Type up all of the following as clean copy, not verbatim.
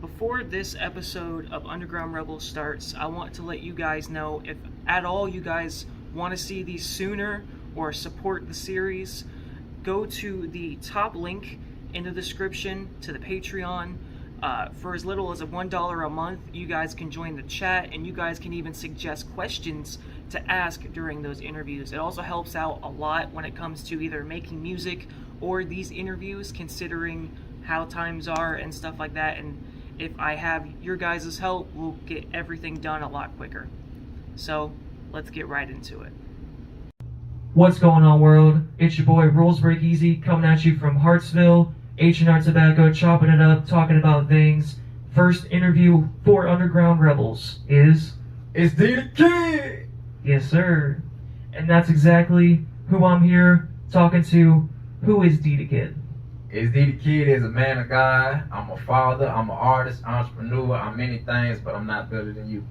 Before this episode of Underground Reblz starts, I want to let you guys know if at all you guys want to see these sooner or support the series, go to the top link in the description to the Patreon. For as little as $1 a month, you guys can join the chat and you guys can even suggest questions to ask during those interviews. It also helps out a lot when it comes to either making music or these interviews, considering how times are and stuff like that. And if I have your guys' help, we'll get everything done a lot quicker. So let's get right into it. What's going on, world? It's your boy RulzBreaKEasy coming at you from Hartsville, H&R Tobacco, chopping it up, talking about things. First interview for Underground Reblz is... It's D the Kid! Yes, sir. And that's exactly who I'm here talking to. Who is D the Kid? It's D the Kid is a man of God. I'm a father, I'm an artist, entrepreneur, I'm many things, but I'm not better than you.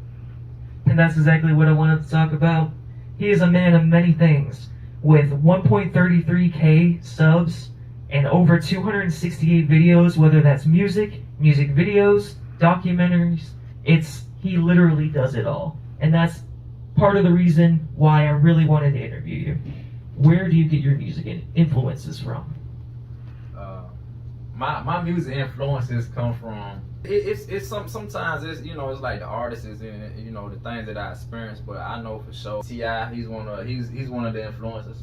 And that's exactly what I wanted to talk about. He is a man of many things, with 1.33k subs and over 268 videos, whether that's music videos, documentaries. He literally does it all. And that's part of the reason why I really wanted to interview you. Where do you get your music influences from? My music influences come from sometimes it's it's like the artists and the things that I experience, but I know for sure T.I. he's one of the influences.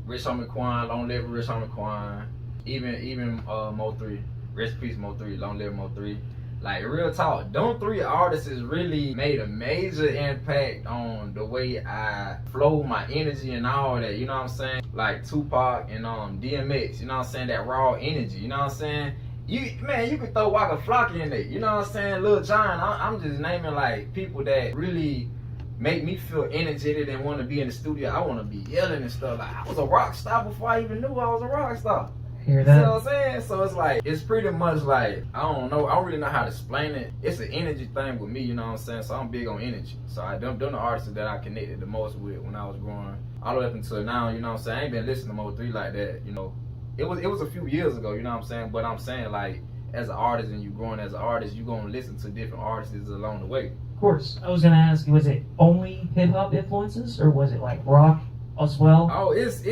Rich Homie Quan, long live Rich Homie Quan. Even Mo3, rest in peace Mo3, long live Mo3. Like, real talk, them three artists has really made a major impact on the way I flow, my energy and all that, you know what I'm saying? Like Tupac and DMX, you know what I'm saying? That raw energy, you know what I'm saying? You could throw Waka Flocka in there, you know what I'm saying? Lil Jon, I'm just naming like people that really make me feel energetic and want to be in the studio. I want to be yelling and stuff. Like, I was a rock star before I even knew I was a rock star. Hear that? You know what I'm saying? So it's like, it's pretty much like, I don't really know how to explain it. It's an energy thing with me, you know what I'm saying? So I'm big on energy. So them the artists that I connected the most with when I was growing all the way up until now, you know what I'm saying? I ain't been listening to Mo3 like that, you know. It was a few years ago, you know what I'm saying? But I'm saying, like, as an artist and you growing as an artist, you gonna listen to different artists along the way. Of course. I was gonna ask, was it only hip hop influences or was it like rock as well? Oh, it's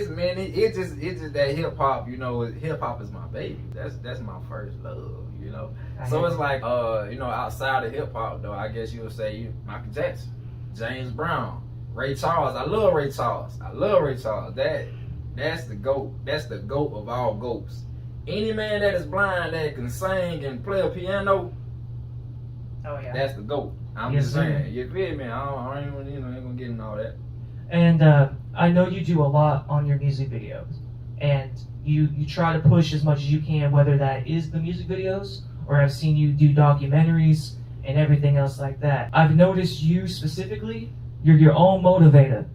many. It's just that hip hop, hip hop is my baby. That's my first love, you know. So it's like outside of hip hop though, I guess you would say Michael Jackson, James Brown, Ray Charles. I love Ray Charles. That's the GOAT. That's the GOAT of all GOATs. Any man that is blind that can sing and play a piano, that's the GOAT. I'm just saying, you feel me? I ain't gonna get into all that. And I know you do a lot on your music videos, and you try to push as much as you can, whether that is the music videos or I've seen you do documentaries and everything else like that. I've noticed you specifically, you're your own motivator.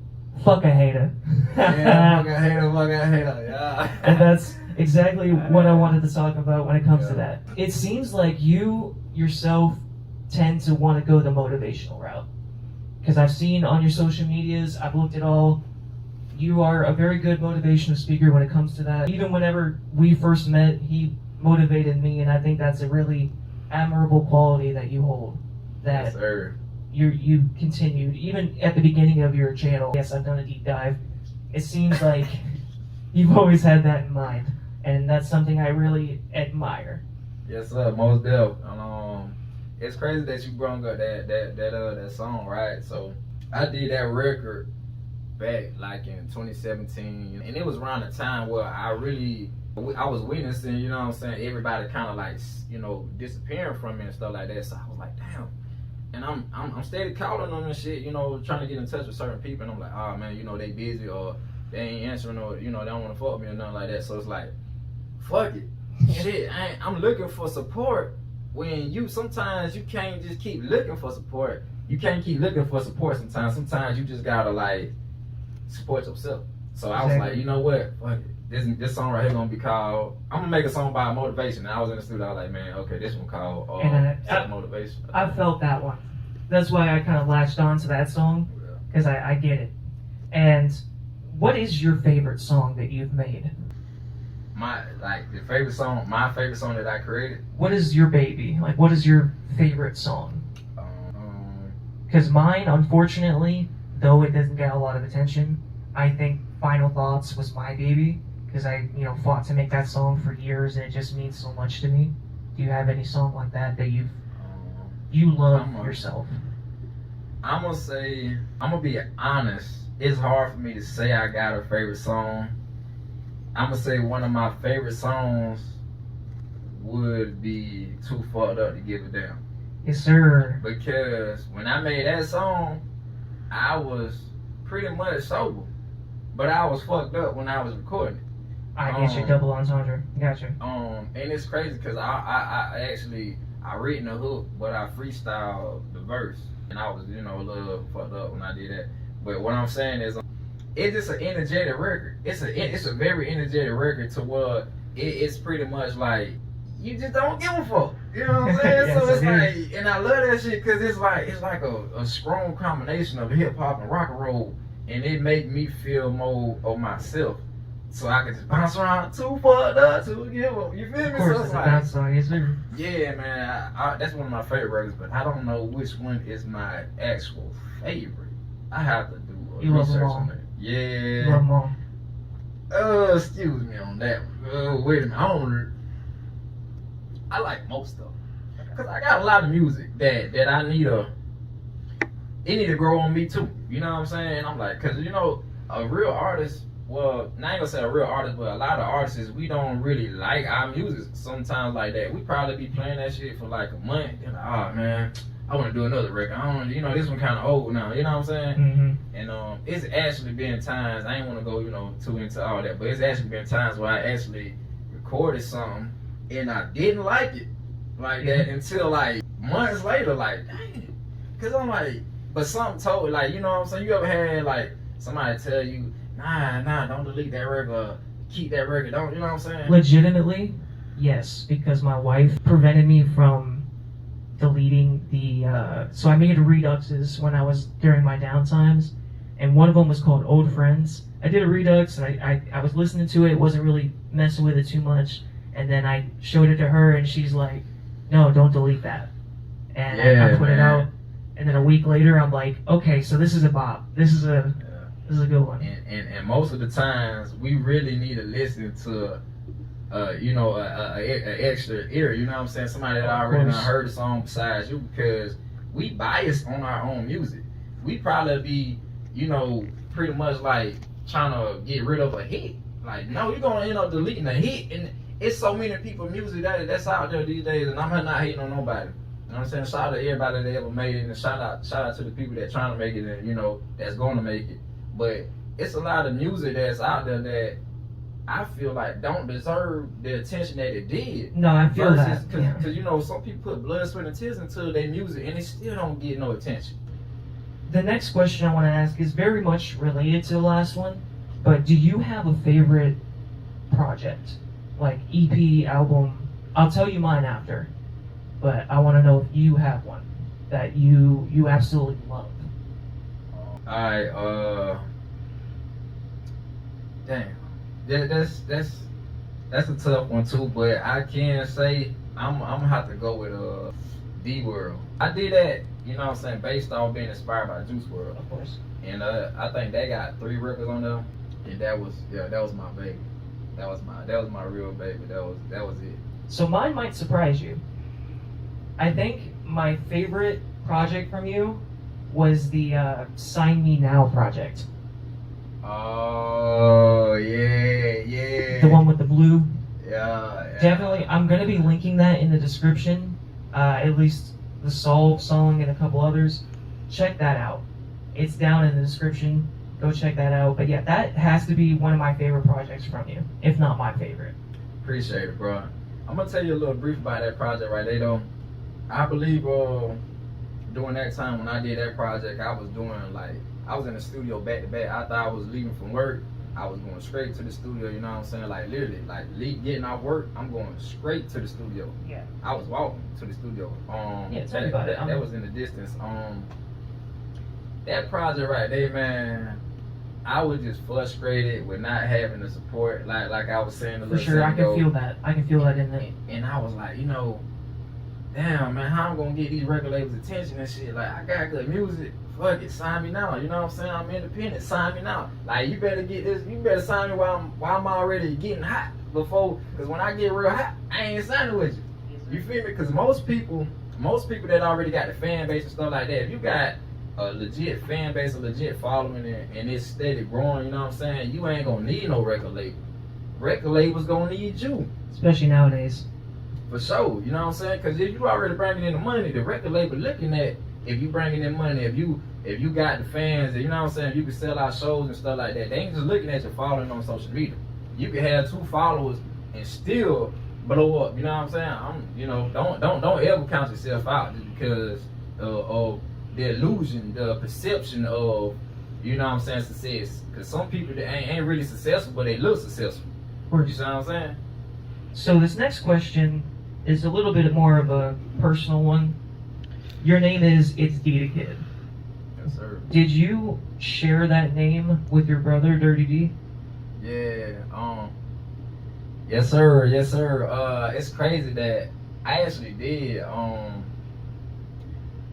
Fuck a hater. Yeah, fuck a hater, yeah. And that's exactly what I wanted to talk about when it comes to that. It seems like you yourself tend to want to go the motivational route. Because I've seen on your social medias, I've looked at all, you are a very good motivational speaker when it comes to that. Even whenever we first met, he motivated me, and I think that's a really admirable quality that you hold. That yes, sir. You continued, even at the beginning of your channel. Yes, I've done a deep dive. It seems like you've always had that in mind, and that's something I really admire. Yes, sir, most definitely. It's crazy that you brought up that song, right? So I did that record back like in 2017, and it was around the time where I was witnessing, you know what I'm saying, everybody kind of like, disappearing from me and stuff like that. So I was like, damn. And I'm steady calling them and shit, trying to get in touch with certain people, and I'm like, oh man, they busy or they ain't answering or they don't want to fuck with me or nothing like that. So it's like, fuck it, shit. I'm looking for support. When sometimes you can't just keep looking for support. You can't keep looking for support sometimes. Sometimes you just gotta like support yourself. So I was like, you know what? Fuck it. This song right here gonna be called, I'm gonna make a song about motivation. And I was in the studio, I was like, man, okay, this one called Motivation. I felt that one. That's why I kind of latched on to that song, because I get it. And what is your favorite song that you've made? the favorite song, my favorite song that I created. What is your baby? Like, what is your favorite song? Because mine, unfortunately, though it doesn't get a lot of attention, I think Final Thoughts was my baby. Because I, fought to make that song for years, and it just means so much to me. Do you have any song like that you love yourself? I'm gonna be honest. It's hard for me to say I got a favorite song. I'm gonna say one of my favorite songs would be Too Fucked Up to Give a Damn. Yes, sir. Because when I made that song, I was pretty much sober, but I was fucked up when I was recording it. I get you, double entendre. Gotcha. And it's crazy because I actually written the hook, but I freestyled the verse, and I was a little fucked up when I did that. But what I'm saying is, it's just an energetic record. It's a very energetic record to where it's pretty much like you just don't give a fuck. You know what I'm saying? Yes, So it's like, and I love that shit because it's like a strong combination of hip hop and rock and roll, and it make me feel more of myself. So I can just bounce around, too fucked up to give up. You feel me? Of course, So it's a bounce song, yes, sir. Yeah, man. That's one of my favorite records, but I don't know which one is my actual favorite. I have to do a research on that. Yeah. You love them all. Excuse me on that one. Wait a minute. I like most of them. Because I got a lot of music that I need it need to grow on me too. You know what I'm saying? I'm like, because, a real artist, well, not even gonna say a real artist, but a lot of artists, we don't really like our music sometimes like that. We probably be playing that shit for like a month. And like, oh man, I want to do another record. I don't, this one kind of old now. You know what I'm saying? Mm-hmm. And it's actually been times, I ain't want to go, too into all that, but it's actually been times where I actually recorded something and I didn't like it like that until like months later, like, dang. Cause I'm like, but something told, like, you know what I'm saying? You ever had like somebody tell you, nah, don't delete that record, keep that record, don't, you know what I'm saying? Legitimately, yes, because my wife prevented me from deleting the, so I made Reduxes when I was during my downtimes, and one of them was called Old Friends. I did a Redux, and I was listening to it, wasn't really messing with it too much, and then I showed it to her, and she's like, no, don't delete that. And I put it out, and then a week later, I'm like, okay, so this is a bop. This is a good one. And most of the times, we really need to listen to, an extra ear. You know what I'm saying? Somebody that already heard the song besides you, because we biased on our own music. We probably be, pretty much like trying to get rid of a hit. Like, no, you're gonna end up deleting a hit, and it's so many people music that's out there these days, and I'm not hating on nobody. You know what I'm saying? Shout out to everybody that ever made it, and shout out to the people that trying to make it, and that's going to make it. But it's a lot of music that's out there that I feel like don't deserve the attention that it did. No, I feel that. Because some people put blood, sweat, and tears into their music, and they still don't get no attention. The next question I want to ask is very much related to the last one, but do you have a favorite project? Like EP, album? I'll tell you mine after, but I want to know if you have one that you absolutely love. Alright, damn. That's a tough one too, but I can say I'm gonna have to go with D World. I did that, you know what I'm saying, based off being inspired by Juice WRLD. Of course. And I think they got 3 records on there, and that was my baby. That was my real baby. That was it. So mine might surprise you. I think my favorite project from you was the Sign Me Now project. Oh, yeah. The one with the blue. Yeah. Definitely, I'm going to be linking that in the description. At least the Solve song and a couple others. Check that out. It's down in the description. Go check that out. But yeah, that has to be one of my favorite projects from you, if not my favorite. Appreciate it, bro. I'm going to tell you a little brief about that project right there, though. I believe during that time when I did that project, I was in the studio back to back. After I was leaving from work, I was going straight to the studio, you know what I'm saying? Like literally, getting off work, I'm going straight to the studio. Yeah. I was walking to the studio. Tell me about it. That was in the distance. That project right there, man, I was just frustrated with not having the support, like I was saying a little For sure, I can feel that. I can feel that in there. And I was like, you know, damn man, how I'm gonna get these record labels attention and shit? Like I got good music, fuck it, sign me now. You know what I'm saying? I'm independent, sign me now. Like you better get this, you better sign me while I'm already getting hot before, cause when I get real hot, I ain't signing with you. You feel me? Cause most people that already got the fan base and stuff like that, if you got a legit fan base, a legit following, and it's steady growing, you know what I'm saying? You ain't gonna need no record label. Record label's gonna need you. Especially nowadays. For sure, you know what I'm saying? Because if you already bringing in the money, the record label looking at if you bringing in money, if you got the fans, you know what I'm saying? You can sell out shows and stuff like that. They ain't just looking at your following on social media. You can have 2 followers and still blow up. You know what I'm saying? You know, don't ever count yourself out just because of the illusion, the perception of, you know what I'm saying, success. Because some people that ain't really successful, but they look successful. You see what I'm saying? So this next question is a little bit more of a personal one. Your name is It's D the Kid. Yes, sir. Did you share that name with your brother, Dirty D? Yeah. Yes, sir. Yes, sir. It's crazy that I actually did.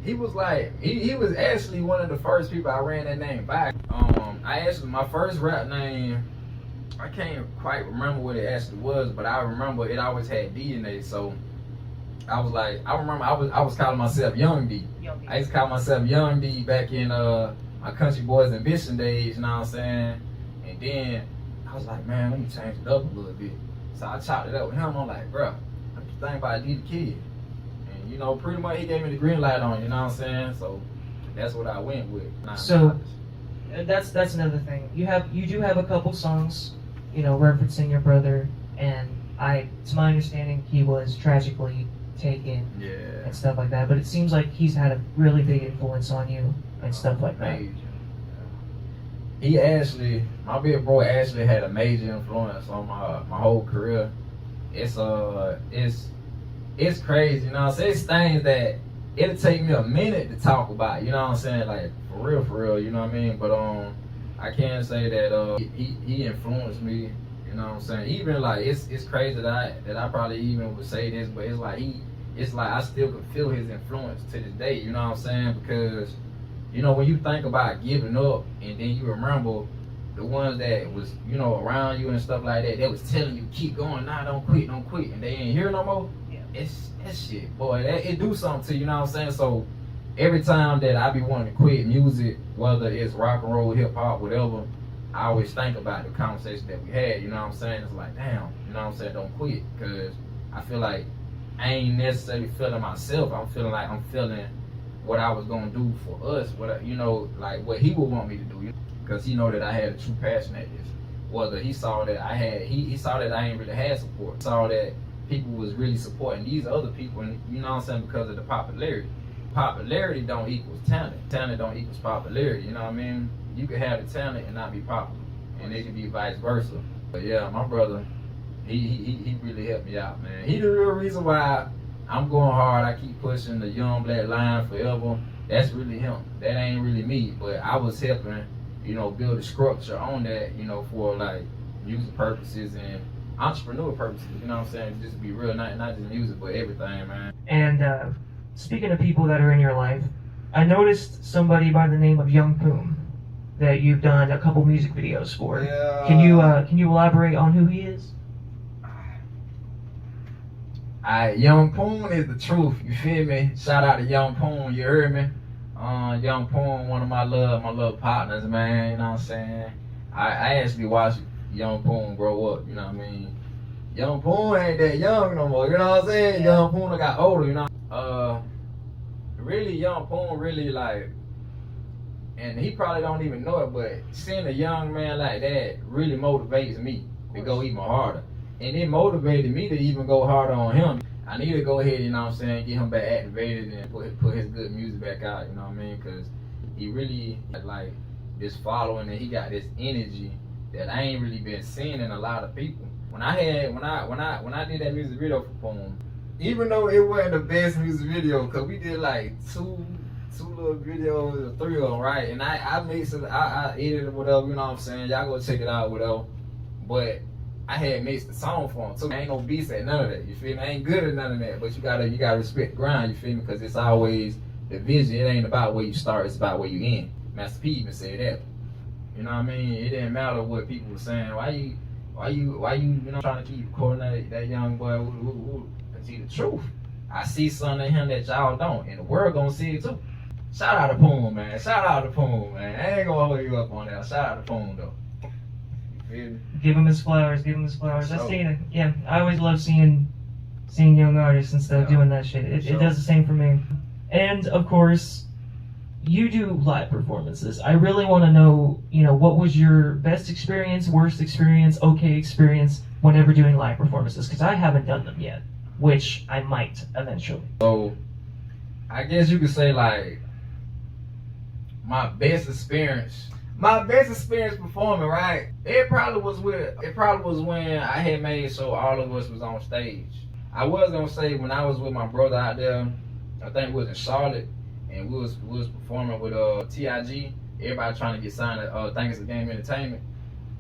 He was like, he was actually one of the first people I ran that name by. My first rap name, I can't quite remember what it actually was, but I remember it always had D in it. So I was like, I was calling myself Young D. I used to call myself Young D back in my Country Boys Ambition days, you know what I'm saying? And then I was like, man, let me change it up a little bit. So I chopped it up with him. I'm like, bro, what you think about D the Kid? And you know, pretty much he gave me the green light on, you know what I'm saying? So that's what I went with. So that's another thing. You do have a couple songs, you know, referencing your brother, and to my understanding, he was tragically taken and stuff like that. But it seems like he's had a really big influence on you and stuff like that. He actually, my big bro actually had a major influence on my whole career. It's crazy, you know what I'm saying? It's things that it'll take me a minute to talk about, you know what I'm saying? Like for real, you know what I mean? But I can say that he influenced me, you know what I'm saying? Even like it's crazy that I probably even would say this, but it's like I still can feel his influence to this day, you know what I'm saying? Because you know, when you think about giving up and then you remember the ones that was, you know, around you and stuff like that, they was telling you, keep going, nah, don't quit, and they ain't here no more. Yeah. It's that shit, boy, it do something to you, you know what I'm saying? So every time that I be wanting to quit music, whether it's rock and roll, hip hop, whatever, I always think about the conversation that we had, you know what I'm saying? It's like, damn, you know what I'm saying, don't quit, because I feel like I ain't necessarily feeling myself. I'm feeling like I'm feeling what I was gonna do for us, you know, like what he would want me to do, because he know that I had a true passion at this. Whether he saw that he saw that I ain't really had support, saw that people was really supporting these other people, and you know what I'm saying, because of the popularity. Popularity don't equal talent. Talent don't equal popularity. You know what I mean? You can have the talent and not be popular, and it can be vice versa. But yeah, my brother, he really helped me out, man. He the real reason why I'm going hard. I keep pushing the young black line forever. That's really him. That ain't really me. But I was helping, you know, build a structure on that, you know, for like music purposes and entrepreneur purposes. You know what I'm saying? Just be real, not just music, but everything, man. And speaking of people that are in your life, I noticed somebody by the name of Young Poom that you've done a couple music videos for. Yeah. Can you elaborate on who he is? Young Poon is the truth, you feel me? Shout out to Young Poon, you heard me? Young Poon, one of my little partners, man, you know what I'm saying? I actually watched Young Poon grow up, you know what I mean? Young Poon ain't that young no more, you know what I'm saying? Young Poon got older, you know? Really, Young Poon really like, and he probably don't even know it, but seeing a young man like that really motivates me to go even harder. And it motivated me to even go harder on him. I need to go ahead, you know what I'm saying, get him back activated and put his good music back out, you know what I mean? Because he really like this following, and he got this energy that I ain't really been seeing in a lot of people. When I did that music video for Poem, even though it wasn't the best music video, because we did like 2 little videos, 3 of them, right? And I mixed it, I edited it, whatever, you know what I'm saying? Y'all go check it out, whatever. But I had mixed the song for them too. Ain't no beats at none of that, you feel me? I ain't good at none of that, but you gotta respect the grind, you feel me? Because it's always the vision. It ain't about where you start, it's about where you end. Master P even said that. You know what I mean? It didn't matter what people were saying. Why you trying to keep coordinating that young boy? Cause he the truth. I see something in him that y'all don't, and the world gonna see it too. Shout out to Poon, man. Shout out to Poon, man. I ain't gonna hold you up on that. Shout out to Poon, though. You feel me? Give him his flowers. Give him his flowers. Sure. I've seen it. Yeah, I always love seeing young artists and stuff doing that shit. It does the same for me. And of course, you do live performances. I really want to know, what was your best experience, worst experience, okay experience whenever doing live performances? Because I haven't done them yet, which I might eventually. So, I guess you could say like my best experience performing, right? It probably was when I had made so all of us was on stage. I was gonna say when I was with my brother out there, I think we was in Charlotte, and we was performing with TIG. Everybody trying to get signed at Think It's a Game Entertainment.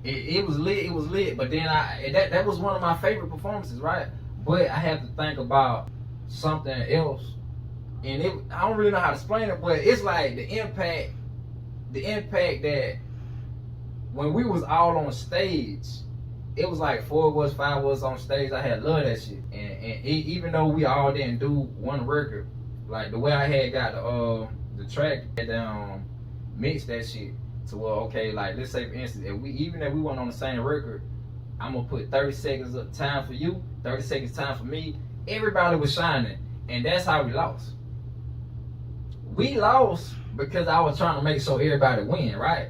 It was lit, but then that was one of my favorite performances, right? But I had to think about something else, and I don't really know how to explain it, but it's like the impact that when we was all on stage, it was like 4 of us, 5 of us on stage. I had loved that shit, and even though we all didn't do one record, like the way I had got the track, and mixed that shit to where, okay, like let's say for instance, if we weren't on the same record, I'm gonna put 30 seconds of time for you, 30 seconds time for me. Everybody was shining, and that's how we lost. We lost because I was trying to make sure everybody win, right?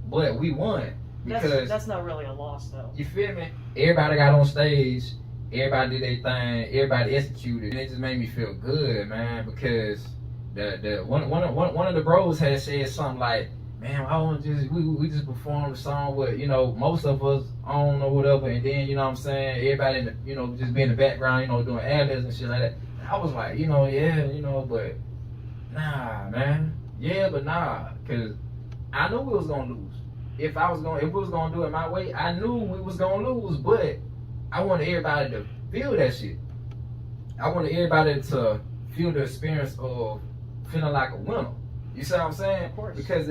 But we won because that's not really a loss though. You feel me? Everybody got on stage, everybody did their thing, everybody executed, and it just made me feel good, man. Because one of the bros had said something like, "Man, I want to we just performed a song with most of us on or whatever, and then you know what I'm saying, everybody in the, just be in the background, doing ad-libs and shit like that." And I was like, but nah, man, but nah, cause I knew we was gonna lose. If we was gonna do it my way, I knew we was gonna lose, but I wanted everybody to feel that shit. I wanted everybody to feel the experience of feeling like a winner. You see what I'm saying? Of course. Because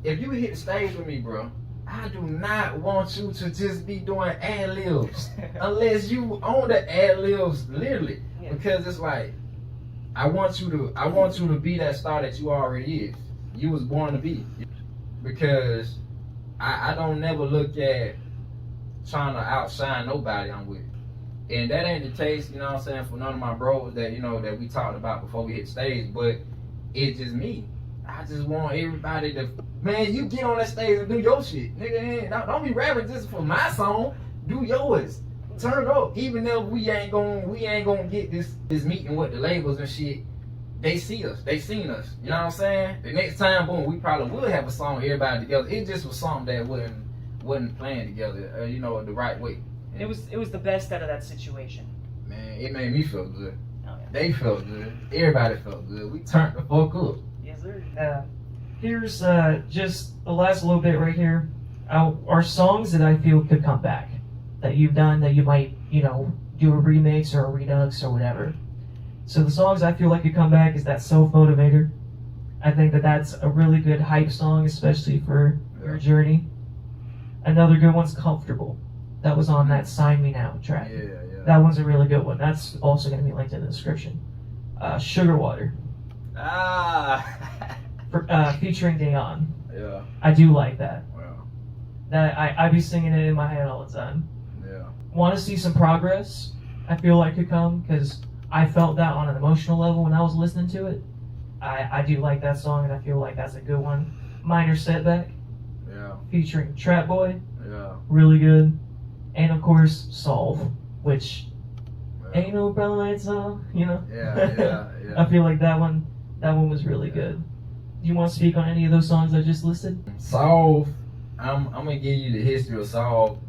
if you hit the stage with me, bro, I do not want you to just be doing ad-libs unless you own the ad-libs, literally. Yeah. Because it's like, I want you to be that star that you already is. You was born to be. Because I don't never look at trying to outshine nobody I'm with. And that ain't the case, you know what I'm saying, for none of my bros that, that we talked about before we hit stage, but it's just me. I just want everybody to, man, you get on that stage and do your shit. Nigga, don't be rapping just for my song. Do yours. Turn it up. Even though we ain't gonna get this meeting with the labels and shit, they see us. They seen us. You know what I'm saying? The next time, boom, we probably will have a song everybody together. It just was something that wasn't playing together, the right way. It was the best out of that situation. Man, it made me feel good. Oh, yeah. They felt good. Everybody felt good. We turned the fuck up. Yes, sir. Here's just the last little bit right here. Are songs that I feel could come back that you've done that you might, do a remix or a redux or whatever. So the songs I feel like could come back is that Self Motivator. I think that's a really good hype song, especially for your journey. Another good one's Comfortable. That was on that Sign Me Now track. Yeah. That one's a really good one. That's also going to be linked in the description. Sugar Water. Featuring Dayon. Yeah. I do like that. Wow. That I be singing it in my head all the time. Yeah. Want to see some progress? I feel like could come because I felt that on an emotional level when I was listening to it. I do like that song, and I feel like that's a good one. Minor Setback. Yeah. Featuring Trap Boy. Yeah. Really good. And of course, Solve, which ain't no problem at all, Yeah. I feel like that one was really good. Do you want to speak on any of those songs I just listed? Solve, I'm gonna give you the history of Solve.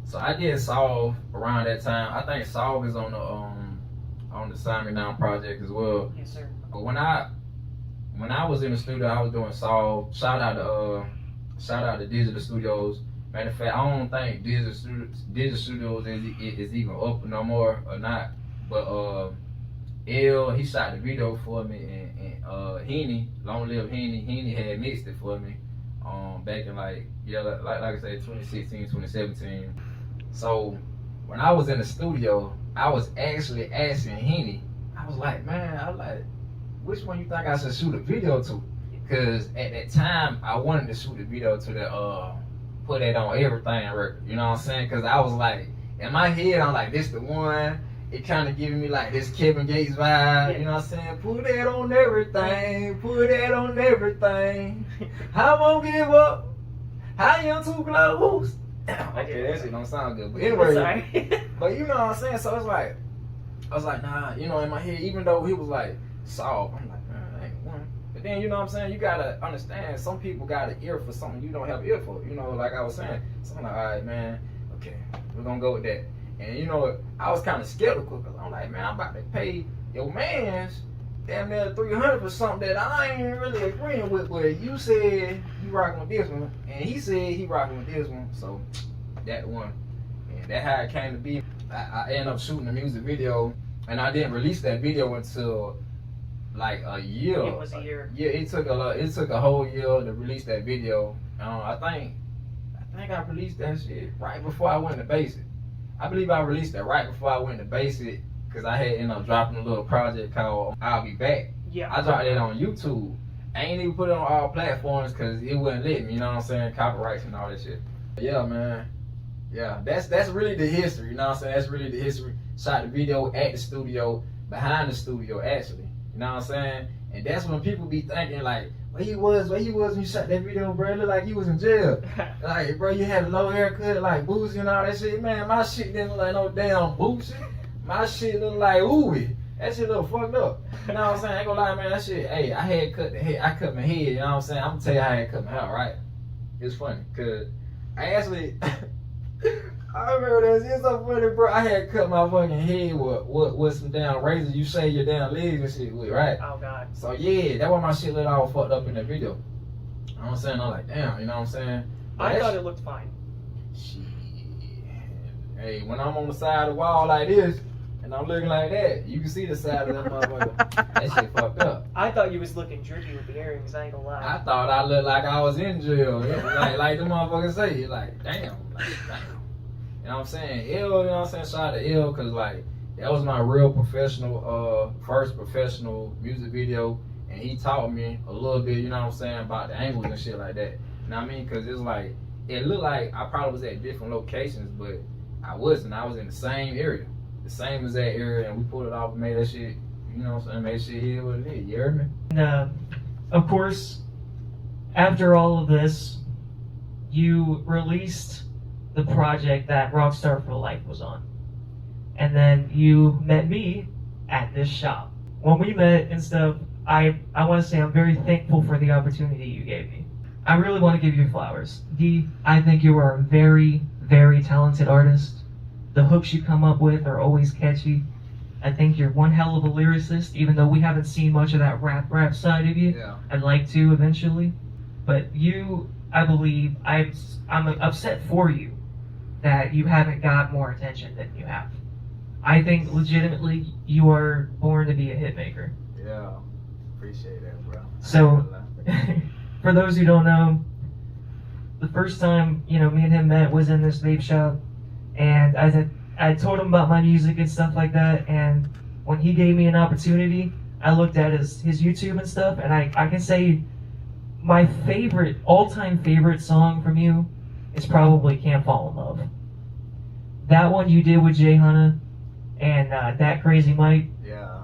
So I did Solve around that time. I think Solve is on the Sign Me Now project as well. Yes, sir. But when I when I was in the studio, I was doing Saul. Shout out to Digital Studios. Matter of fact, I don't think Digital Studios is even up no more or not. But L, he shot the video for me, and Henny, Long Live Henny had mixed it for me. Back in like I said, 2016, 2017. So when I was in the studio, I was actually asking Henny. I was like, man, which one you think I should shoot a video to? Cause at that time I wanted to shoot a video to the Put That On Everything record. You know what I'm saying? Cause I was like, in my head, I'm like, this the one. It kind of giving me like this Kevin Gates vibe. You know what I'm saying? Put that on everything. Put that on everything. I won't give up. I am too close. Okay, that shit don't sound good. But anyway, sorry. But you know what I'm saying? So it's like, I was like, nah, you know, in my head, even though he was like, soft, I'm like, man, I ain't one. But then, you know what I'm saying? You gotta understand, some people got an ear for something you don't have an ear for. You know, like I was saying. So I'm like, all right, man, okay, we're gonna go with that. And you know, I was kind of skeptical because I'm like, man, I'm about to pay your man's damn near $300 for something that I ain't really agreeing with. But you said you rocking with this one, and he said he rocking with this one. So that one, and that's how it came to be. I ended up shooting a music video, and I didn't release that video until like a year. It was a year. Yeah, it took a whole year to release that video. I think I released that shit right before I went to Basic. I believe I released that right before I went to Basic, because I had ended up dropping a little project called I'll Be Back. Yeah. I dropped it on YouTube. I ain't even put it on all platforms because it wouldn't let me, you know what I'm saying? Copyrights and all that shit. But yeah, man. Yeah, that's really the history, you know what I'm saying? That's really the history. Shot the video at the studio, behind the studio actually. You know what I'm saying? And that's when people be thinking like, where he was when you shot that video, bro. It looked like he was in jail. Like, bro, you had a low haircut, like Boosie and all that shit. Man, my shit didn't look like no damn Boosie. My shit looked like Ooey. That shit look fucked up. You know what I'm saying? I ain't gonna lie, man. That shit, hey, I cut my head, you know what I'm saying? I'm gonna tell you how I had cut my hair, right? It's funny, cause I actually, I remember this. It's so funny, bro. I had cut my fucking head with some damn razors you shave your damn legs and shit with, right? Oh, God. So, yeah, that's why my shit looked all fucked up in that video. You know what I'm saying? I'm like, damn, you know what I'm saying? I thought it looked fine. Shit. Hey, when I'm on the side of the wall like this, and I'm looking like that, you can see the side of that motherfucker. That shit fucked up. I thought you was looking trippy with the earrings, I ain't gonna lie. I thought I looked like I was in jail. like the motherfuckers say. Like, damn. You know what I'm saying? Ill, you know what I'm saying? Shout out to Ill, because, like, that was my real professional, first professional music video. And he taught me a little bit, you know what I'm saying, about the angles and shit like that. You know what I mean? Because it's like, it looked like I probably was at different locations, but I wasn't. I was in the same area. The same as that area, and we pulled it off and made that shit, you know what I'm saying, made shit here what it is. You heard me? And, of course, after all of this, you released the project that Rockstar for Life was on. And then you met me at this shop. When we met and stuff, I want to say I'm very thankful for the opportunity you gave me. I really want to give you flowers. D, I think you are a very, very talented artist. The hooks you come up with are always catchy. I think you're one hell of a lyricist, even though we haven't seen much of that rap side of you. Yeah. I'd like to eventually. But you, I believe, I'm upset for you that you haven't got more attention than you have. I think legitimately you are born to be a hit maker. Yeah, appreciate that, bro. So, for those who don't know, the first time, me and him met was in this vape shop, and I told him about my music and stuff like that, and when he gave me an opportunity, I looked at his YouTube and stuff, and I can say my all-time favorite song from you is probably Can't Fall in Love. That one you did with Jay Hunter and That Crazy Mike,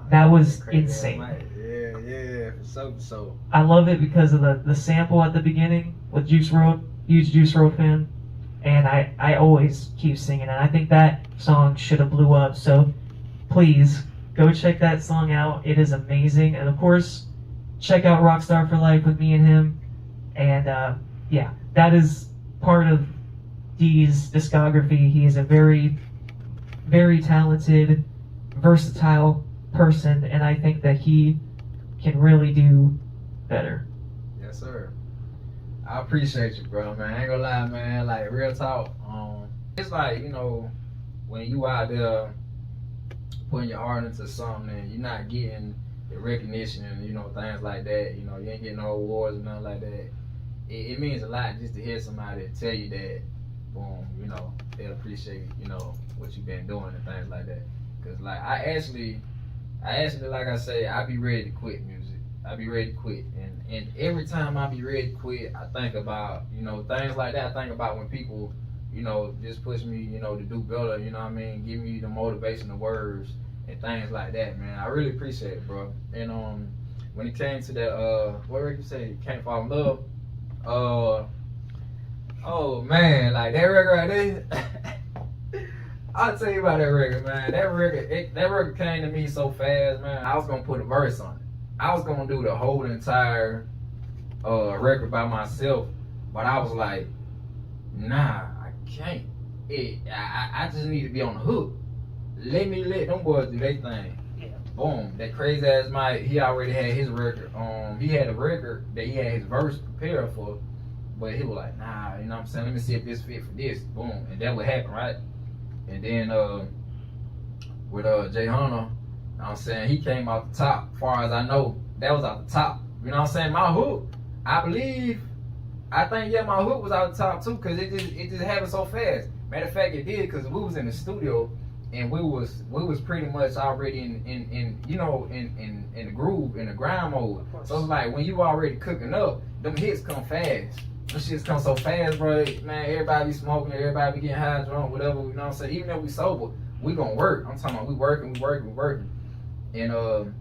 that was insane. Yeah, for so. I love it because of the sample at the beginning with Juice WRLD, huge Juice WRLD fan, and I always keep singing it. I think that song should have blew up, so please go check that song out. It is amazing, and of course, check out Rockstar for Life with me and him, and yeah, that is part of D's discography. He is a very, very talented, versatile person, and I think that he can really do better. Yes, sir. I appreciate you, bro, man. I ain't gonna lie, man. Like, real talk. It's like, you know, when you out there putting your heart into something and you're not getting the recognition and, you know, things like that, you know, you ain't getting no awards or nothing like that. It means a lot just to hear somebody tell you that, boom, you know, they appreciate, you know, what you've been doing and things like that. Cause like, I actually, like I say, I be ready to quit music. I be ready to quit. And every time I be ready to quit, I think about, you know, things like that. I think about when people, you know, just push me, you know, to do better, you know what I mean? Give me the motivation, the words, and things like that, man. I really appreciate it, bro. And when it came to that, what record you say, Can't Fall in Love? Oh man, like that record right there. I'll tell you about that record, man. That record came to me so fast, man. I was gonna put a verse on it. I was gonna do the whole entire record by myself, but I was like, nah, I can't. I just need to be on the hook. Let them boys do their thing. Yeah. Boom. That crazy ass Mike, he already had his record. He had a record that he had his verse prepared for, but he was like, nah, you know what I'm saying? Let me see if this fit for this. Boom. And that would happen, right? And then with Jay Hunter, you know what I'm saying, he came out the top. As far as I know, that was out the top. You know what I'm saying? My hook, I think my hook was out the top too, because it just happened so fast. Matter of fact, it did, because we was in the studio and we was pretty much already in the groove, in the grind mode. So it's like when you already cooking up, them hits come fast. Them shits come so fast, bro. Man, everybody be smoking, everybody be getting high, drunk, whatever. You know what I'm saying? Even if we sober, we gonna work. I'm talking about we working. And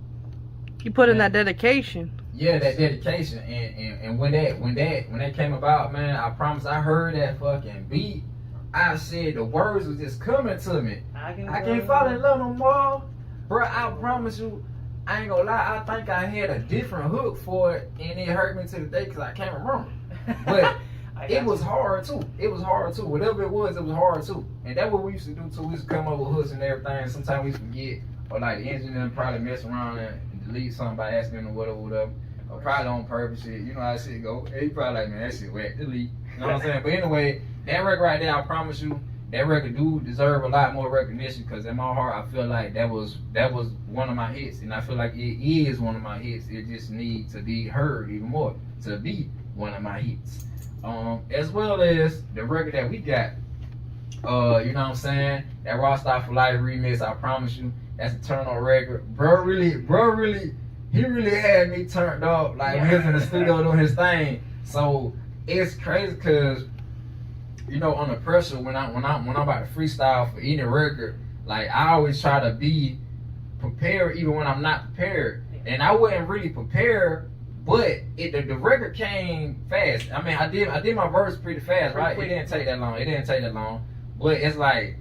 you put in that dedication. Yeah, that dedication. And when that came about, man, I promise I heard that fucking beat. I said the words was just coming to me. I can't fall in love no more. Bro, I promise you, I ain't gonna lie, I think I had a different hook for it, and it hurt me to the day because I can't remember. But it was hard too. Whatever it was hard too. And that's what we used to do too. We used to come up with hooks and everything. Sometimes we used to forget, or like the engineer probably mess around and delete something by asking them whatever. Or probably on purpose shit. You know how that shit go. And he probably like, man, that shit whack. Delete. You know what I'm saying? But anyway, that record right there, I promise you, that record do deserve a lot more recognition, because in my heart, I feel like that was one of my hits, and I feel like it is one of my hits. It just needs to be heard even more to be one of my hits. As well as the record that we got, you know what I'm saying? That Raw Style for Life remix, I promise you, that's a turn on record. Bro really, he really had me turned up, like when he was in the studio doing his thing. So it's crazy, cause you know, under pressure, when I'm about to freestyle for any record, like I always try to be prepared even when I'm not prepared. And I wasn't really prepared, but the record came fast. I mean, I did my verse pretty fast, right? It didn't take that long. But it's like,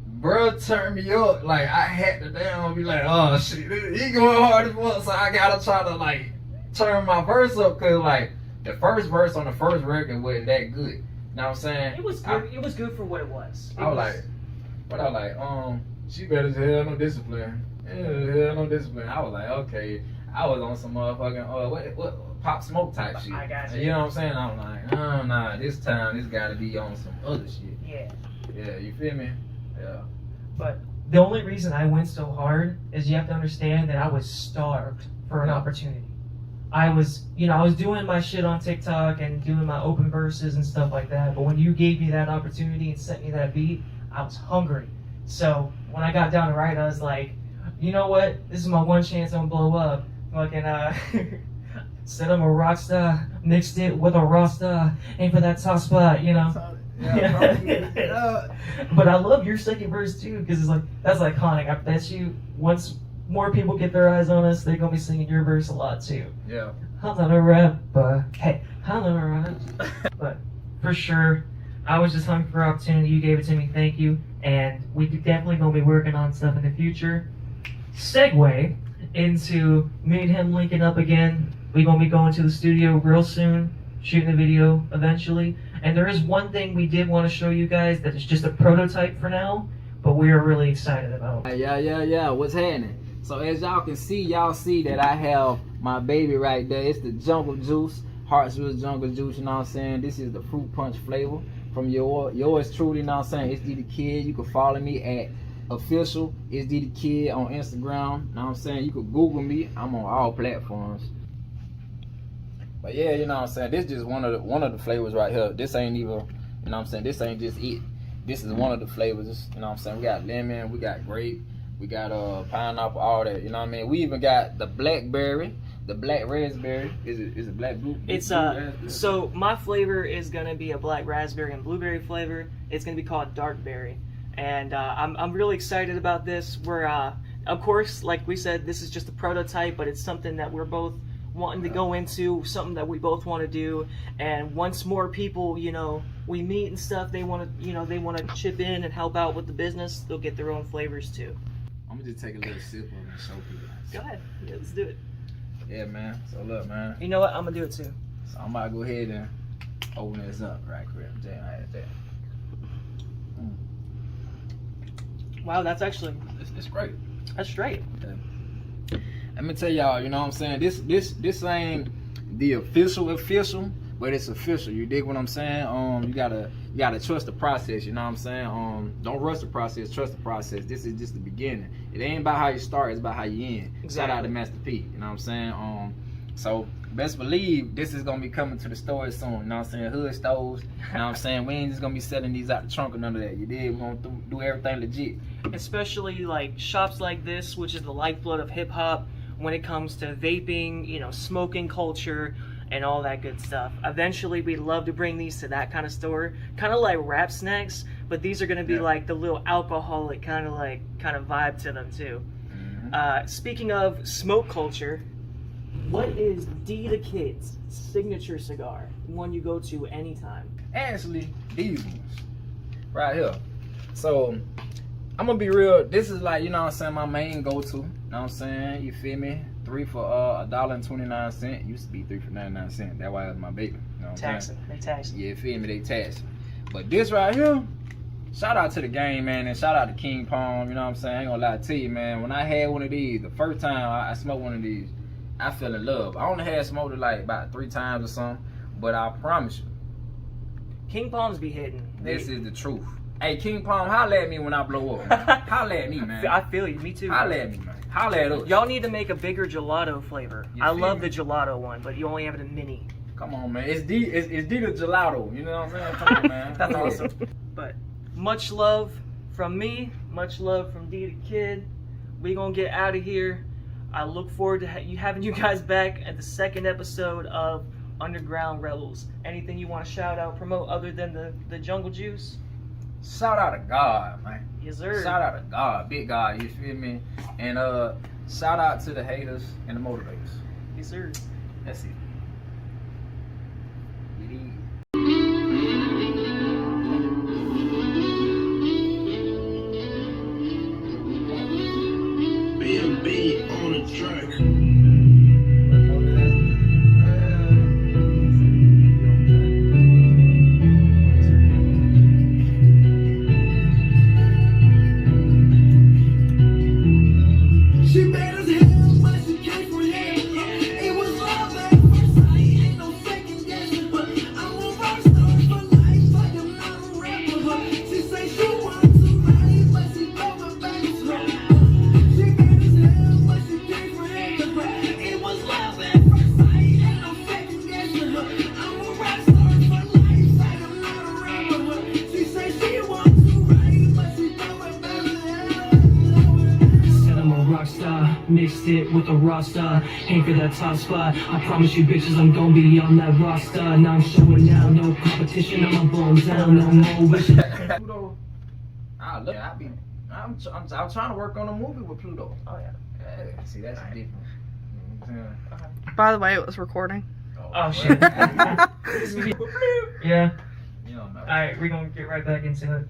bro, turned me up. Like I had to down be like, oh shit, he going hard as fuck. So I gotta try to like turn my verse up, cause like the first verse on the first record wasn't that good. You know what I'm saying? It was good. It was good for what it was. I was like, she better as hell, no discipline. Yeah, no discipline. I was like, okay. I was on some motherfucking what Pop Smoke type shit. I got you. You know what I'm saying? I was like, nah, this time this gotta be on some other shit. Yeah. Yeah, you feel me? Yeah. But the only reason I went so hard is you have to understand that I was starved for an opportunity. I was doing my shit on TikTok and doing my open verses and stuff like that. But when you gave me that opportunity and sent me that beat, I was hungry. So when I got down to write, I was like, you know what? This is my one chance I'm gonna blow up. Fucking said I'm a rock star, mixed it with a raw star, aim for that top spot, you know. Yeah. But I love your second verse too, because it's like that's iconic. I bet you once more people get their eyes on us, they're gonna be singing your verse a lot too. Yeah. I'm not a rapper. Hey, I'm not a rapper. But for sure, I was just hungry for opportunity. You gave it to me. Thank you. And we definitely gonna be working on stuff in the future. Segue into me and him linking up again. We're gonna be going to the studio real soon, shooting the video eventually. And there is one thing we did want to show you guys that is just a prototype for now, but we are really excited about. Yeah. What's happening? So as y'all can see, y'all see that I have my baby right there. It's the Jungle Juice, Hartsville Jungle Juice, you know what I'm saying? This is the fruit punch flavor from yours truly, you know what I'm saying? It's D the Kid. You can follow me at official It's D the Kid on Instagram, you know what I'm saying? You can Google me. I'm on all platforms. But yeah, you know what I'm saying? This is just one of the flavors right here. This ain't even, you know what I'm saying? This ain't just it. This is one of the flavors, you know what I'm saying? We got lemon, we got grape, we got pineapple, all that, you know what I mean? We even got the blackberry, the black raspberry. Is it black blue? It's so my flavor is gonna be a black raspberry and blueberry flavor. It's gonna be called dark berry, and I'm really excited about this. We're of course, like we said, this is just a prototype, but it's something that we're both wanting to go into, something that we both want to do. And once more people, you know, we meet and stuff, they want to, you know, they want to chip in and help out with the business. They'll get their own flavors too. I'm gonna just take a little sip of it and show people. Go ahead, yeah, let's do it. Yeah, man. So look, man. You know what? I'm gonna do it too. So I'm about to go ahead and open this up right quick. Damn, I had that. Wow, that's actually It's great. that's straight. Let me tell y'all, you know what I'm saying? This ain't the official, but it's official. You dig what I'm saying? You gotta trust the process, you know what I'm saying? Don't rush the process, trust the process. This is just the beginning. It ain't about how you start, it's about how you end. Exactly. Shout out to Master P, you know what I'm saying? So best believe this is gonna be coming to the stores soon, you know what I'm saying? Hood stores, you know what I'm saying? We ain't just gonna be selling these out the trunk or none of that. You dig? We're gonna do everything legit. Especially like shops like this, which is the lifeblood of hip hop when it comes to vaping, you know, smoking culture and all that good stuff. Eventually we'd love to bring these to that kind of store, kind of like Rap Snacks, but these are going to be like the little alcoholic kind of vibe to them too. Speaking of smoke culture, what is D the Kid's signature cigar, one you go to anytime? Actually, these ones right here. So I'm gonna be real, this is like, you know what I'm saying, my main go-to, you know what I'm saying, you feel me? 3 for $1.29, used to be 3 for 99 cents, that's why it was my baby, you know what I'm Taxing, saying? they taxing. Yeah, feel me, they taxing. But this right here, shout out to the game, man, and shout out to King Palm, you know what I'm saying, I ain't gonna lie to you, man, when I had one of these, the first time I smoked one of these, I fell in love. I only had smoked it like about 3 times or something, but I promise you, King Palms be hitting. this is the truth. Hey, King Palm, holla at me when I blow up, man. Holla at me, man. I feel you, me too. Holla at me, man. Holla at us. Y'all need to make a bigger gelato flavor. You I feel love me? the gelato one, but you only have it in mini. Come on, man. It's D the gelato. You know what I'm saying? Come on, man. That's Yeah. awesome. But much love from me, much love from D the Kid. We gonna get out of here. I look forward to having you guys back at the second episode of Underground Reblz. Anything you want to shout out, promote other than the Jungle Juice? Shout out to God, man. Yes, sir. Shout out to God, big God. You feel me? And shout out to the haters and the motivators. Yes, sir. That's it. B&B on the track. She bad as hell, but she came from hell. It was love at first sight, ain't no second guessing. But I'm a rock star for life, I am not a rapper. She say she wants to ride, but she throw my back slow. She bad as hell, but she came from hell. It was love at first sight, ain't no second guessing. I'm a rock star for life, I am not a rapper. She say she wants to ride, but she throw my back Said I'm a rock star, mixed it with a raw star. Aim for that top spot. I promise you bitches I'm gon' be on that roster. Now I'm showing out, no competition. I'm going down, no more wishing. Pluto. I'm trying to work on a movie with Pluto. Oh yeah. Yeah, see, that's different. You know what I'm saying? By the way, it was recording. Oh shit. Yeah. You don't know. Alright, we're gonna get right back into it.